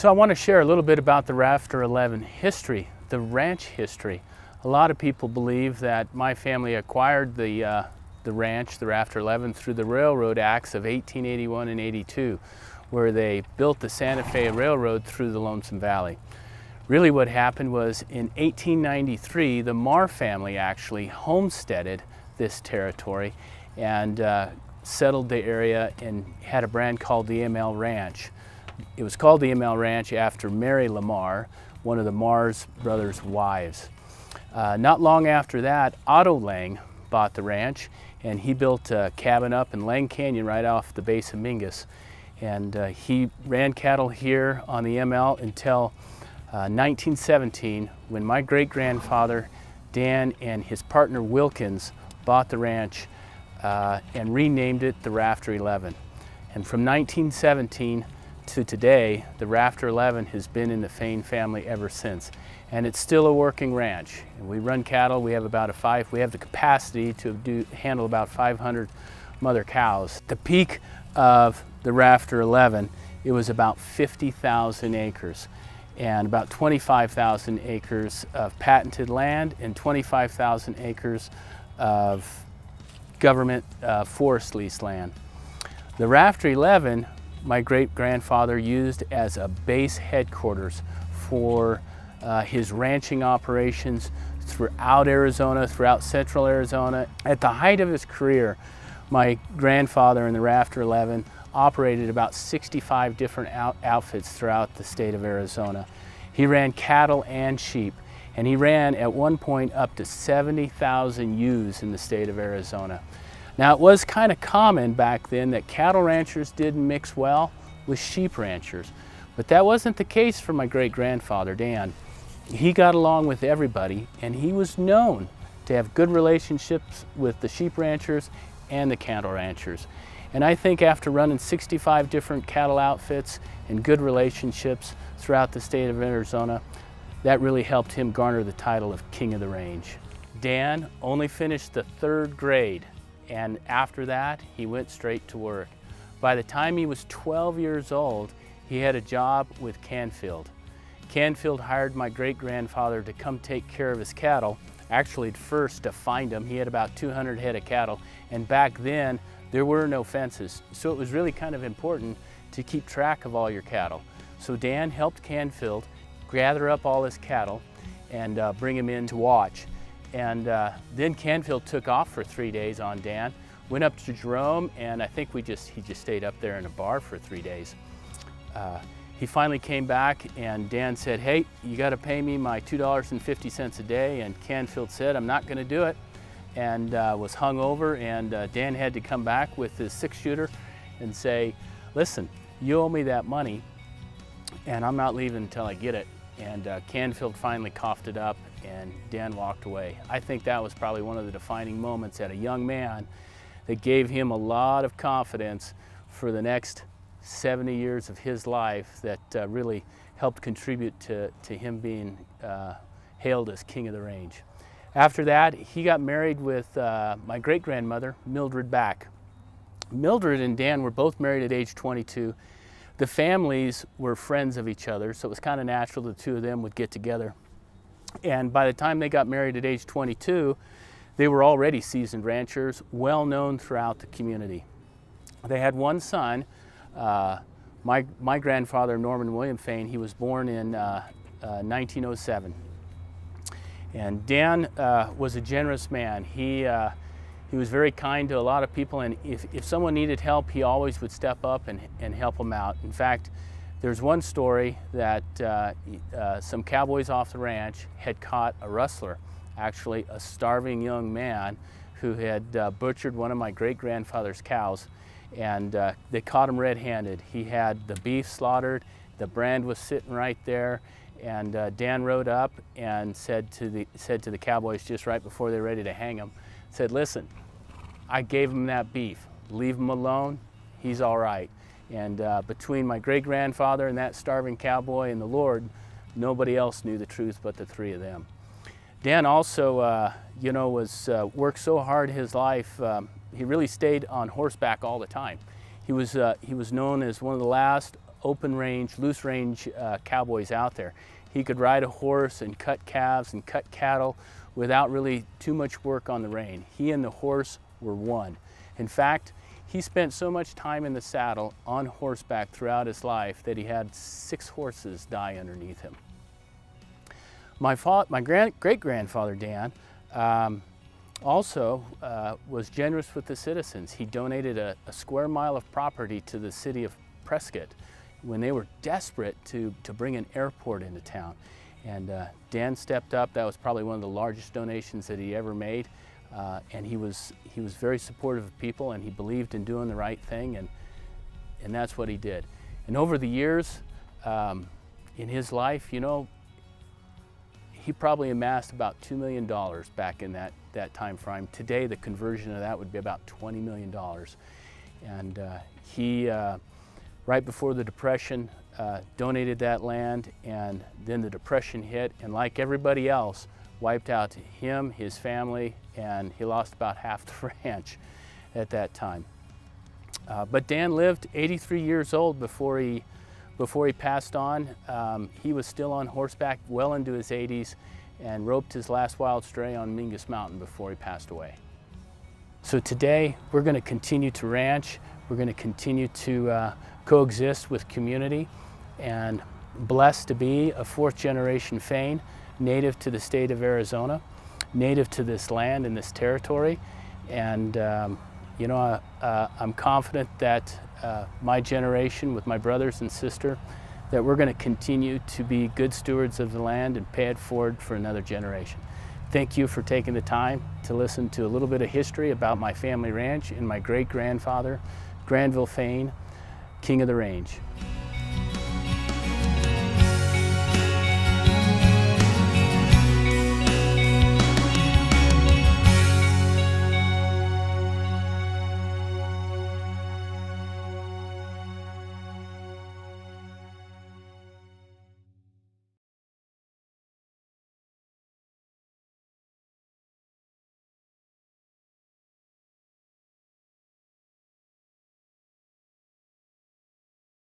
So I want to share a little bit about the Rafter 11 history, the ranch history. A lot of people believe that my family acquired the ranch, the Rafter 11, through the railroad acts of 1881 and 82, where they built the Santa Fe Railroad through the Lonesome Valley. Really what happened was in 1893, the Marr family actually homesteaded this territory and settled the area and had a brand called the ML Ranch. It was called the ML Ranch after Mary Lamar, one of the Marr's brothers' wives. Not long after that, Otto Lang bought the ranch, and he built a cabin up in Lang Canyon right off the base of Mingus. And he ran cattle here on the ML until 1917, when my great-grandfather Dan and his partner Wilkins bought the ranch and renamed it the Rafter 11. And from 1917 to today, the Rafter 11 has been in the Fain family ever since. And it's still a working ranch. And we run cattle. We have we have the capacity to handle about 500 mother cows. The peak of the Rafter 11, it was about 50,000 acres and about 25,000 acres of patented land and 25,000 acres of government forest lease land. The Rafter 11, my great-grandfather used as a base headquarters for his ranching operations throughout Arizona, throughout central Arizona. At the height of his career, my grandfather in the Rafter 11 operated about 65 different outfits throughout the state of Arizona. He ran cattle and sheep, and he ran at one point up to 70,000 ewes in the state of Arizona. Now, it was kind of common back then that cattle ranchers didn't mix well with sheep ranchers, but that wasn't the case for my great-grandfather, Dan. He got along with everybody, and he was known to have good relationships with the sheep ranchers and the cattle ranchers. And I think after running 65 different cattle outfits and good relationships throughout the state of Arizona, that really helped him garner the title of King of the Range. Dan only finished the 3rd grade, and after that, he went straight to work. By the time he was 12 years old, he had a job with Canfield. Canfield hired my great-grandfather to come take care of his cattle. Actually, at first to find them. He had about 200 head of cattle, and back then, there were no fences. So it was really kind of important to keep track of all your cattle. So Dan helped Canfield gather up all his cattle and bring him in to watch. And then Canfield took off for 3 days on Dan, went up to Jerome, and I think he just stayed up there in a bar for 3 days. He finally came back, and Dan said, "Hey, you got to pay me my $2.50 a day." And Canfield said, "I'm not going to do it," and was hung over. And Dan had to come back with his 6-shooter and say, "Listen, you owe me that money, and I'm not leaving until I get it." And Canfield finally coughed it up, and Dan walked away. I think that was probably one of the defining moments at a young man that gave him a lot of confidence for the next 70 years of his life that really helped contribute to him being hailed as King of the Range. After that, he got married with my great-grandmother, Mildred Back. Mildred and Dan were both married at age 22. The families were friends of each other, so it was kind of natural the two of them would get together. And by the time they got married at age 22, they were already seasoned ranchers, well known throughout the community. They had one son, my grandfather, Norman William Fain. He was born in 1907. And Dan was a generous man. He was very kind to a lot of people, and if someone needed help, he always would step up and help them out. In fact, there's one story that some cowboys off the ranch had caught a rustler, actually a starving young man who had butchered one of my great-grandfather's cows, and they caught him red-handed. He had the beef slaughtered, the brand was sitting right there, and Dan rode up and said to the cowboys just right before they were ready to hang him, said, "Listen, I gave him that beef. Leave him alone. He's all right." And between my great-grandfather and that starving cowboy and the Lord, nobody else knew the truth but the three of them. Dan also, worked so hard his life. He really stayed on horseback all the time. He was known as one of the last open range, loose range cowboys out there. He could ride a horse and cut calves and cut cattle without really too much work on the rein. He and the horse were one. In fact, he spent so much time in the saddle on horseback throughout his life that he had 6 horses die underneath him. My great-grandfather Dan also was generous with the citizens. He donated a square mile of property to the city of Prescott when they were desperate to bring an airport into town. And Dan stepped up. That was probably one of the largest donations that he ever made. And he was very supportive of people, and he believed in doing the right thing, and that's what he did. And over the years in his life, you know, he probably amassed about $2 million back in that time frame. Today, the conversion of that would be about $20 million. And he, right before the Depression, donated that land, and then the Depression hit, and like everybody else, wiped out him, his family, and he lost about half the ranch at that time. But Dan lived 83 years old before he passed on. He was still on horseback well into his 80s and roped his last wild stray on Mingus Mountain before he passed away. So today we're going to continue to ranch. We're going to continue to coexist with community, and blessed to be a 4th generation Fain, native to the state of Arizona, native to this land and this territory. And you know, I'm confident that my generation, with my brothers and sister, that we're going to continue to be good stewards of the land and pay it forward for another generation. Thank you for taking the time to listen to a little bit of history about my family ranch and my great-grandfather, Granville Fain, King of the Range.